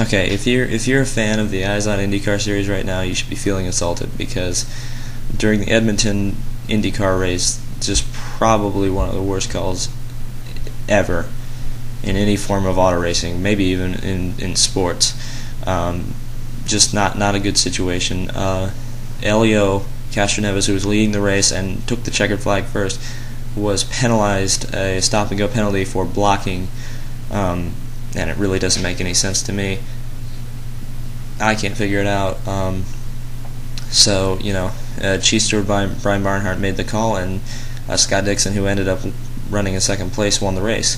Okay, if you're a fan of the Eyes on IndyCar series right now, you should be feeling insulted, because during the Edmonton IndyCar race, just probably one of the worst calls ever in any form of auto racing, maybe even in sports. Just not a good situation. Helio Castroneves, who was leading the race and took the checkered flag first, was penalized a stop-and-go penalty for blocking, and it really doesn't make any sense to me. I can't figure it out. So, Chief Steward Brian Barnhart made the call, and Scott Dixon, who ended up running in second place, won the race.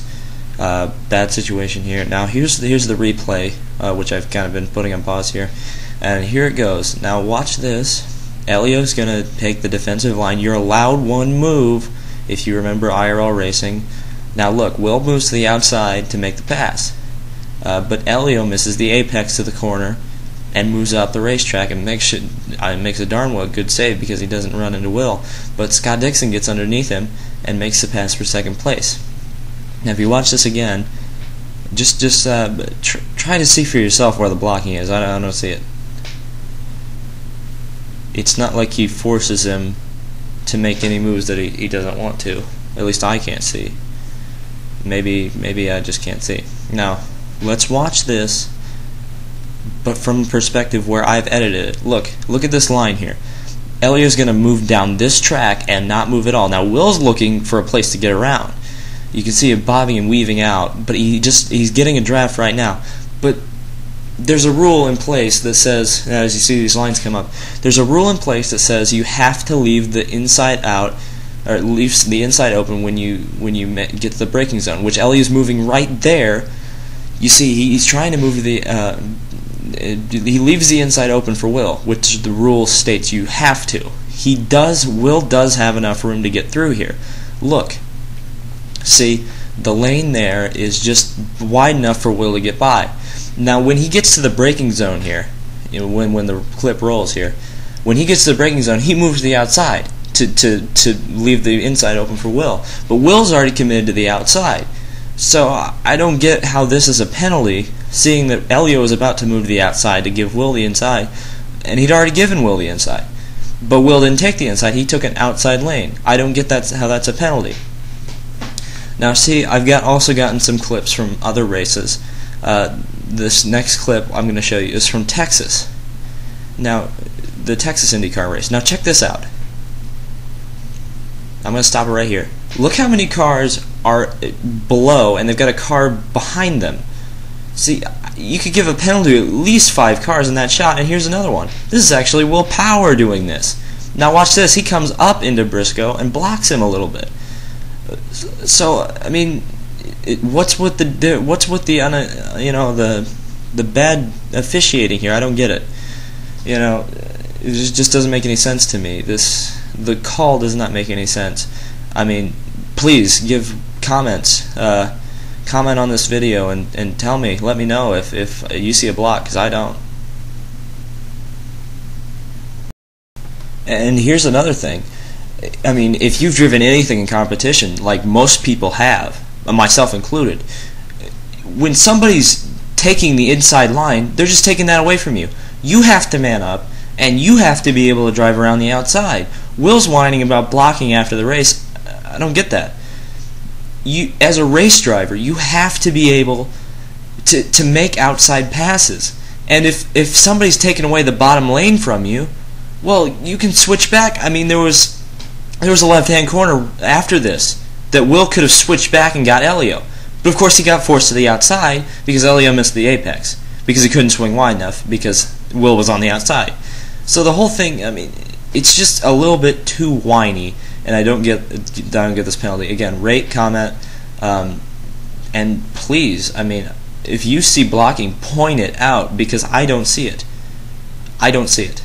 Bad situation here. Now here's the replay, which I've kind of been putting on pause here, and here it goes. Now watch this. Helio's going to take the defensive line. You're allowed one move if you remember IRL racing. Now look, Will moves to the outside to make the pass, but Helio misses the apex to the corner and moves out the racetrack and makes a darn well good save because he doesn't run into Will. But Scott Dixon gets underneath him and makes the pass for second place. Now if you watch this again, just try to see for yourself where the blocking is. I don't see it. It's not like he forces him to make any moves that he doesn't want to. At least I can't see. Maybe I just can't see. Now let's watch this, but from the perspective where I've edited it. Look at this line here. Helio's going to move down this track and not move at all. Now Will's looking for a place to get around. You can see it bobbing and weaving out, but he's getting a draft right now. But there's a rule in place that says, as you see these lines come up, there's a rule in place that says you have to leave the inside out, or leave the inside open when you get to the braking zone, which Helio's moving right there. You see, he's trying to move he leaves the inside open for Will, which the rule states you have to. Will does have enough room to get through here. Look, see, the lane there is just wide enough for Will to get by. Now when he gets to the braking zone here, when the clip rolls here, when he gets to the braking zone, he moves to the outside to leave the inside open for Will. But Will's already committed to the outside. So I don't get how this is a penalty, seeing that Helio was about to move to the outside to give Will the inside, and he'd already given Will the inside. But Will didn't take the inside, he took an outside lane. I don't get how that's a penalty. Now see, I've also gotten some clips from other races. This next clip I'm going to show you is from Texas. Now, the Texas IndyCar race. Now check this out. I'm going to stop it right here. Look how many cars are below, and they've got a car behind them. See, you could give a penalty to at least 5 cars in that shot, and here's another one. This is actually Will Power doing this. Now watch this. He comes up into Briscoe and blocks him a little bit. So I mean, what's with the bad officiating here? I don't get it. It just doesn't make any sense to me. The call does not make any sense. I mean, please give comments. Comment on this video and tell me. Let me know if you see a block, because I don't. And here's another thing. I mean, if you've driven anything in competition, like most people have, myself included, when somebody's taking the inside line, they're just taking that away from you. You have to man up, and you have to be able to drive around the outside. Will's whining about blocking after the race. I don't get that. As a race driver, you have to be able to make outside passes. And if somebody's taking away the bottom lane from you, well, you can switch back. I mean, there was a left-hand corner after this that Will could have switched back and got Helio. But of course he got forced to the outside because Helio missed the apex, because he couldn't swing wide enough because Will was on the outside. So the whole thing, I mean, it's just a little bit too whiny, and I don't get this penalty. Again, rate, comment, and please, I mean, if you see blocking, point it out, because I don't see it. I don't see it.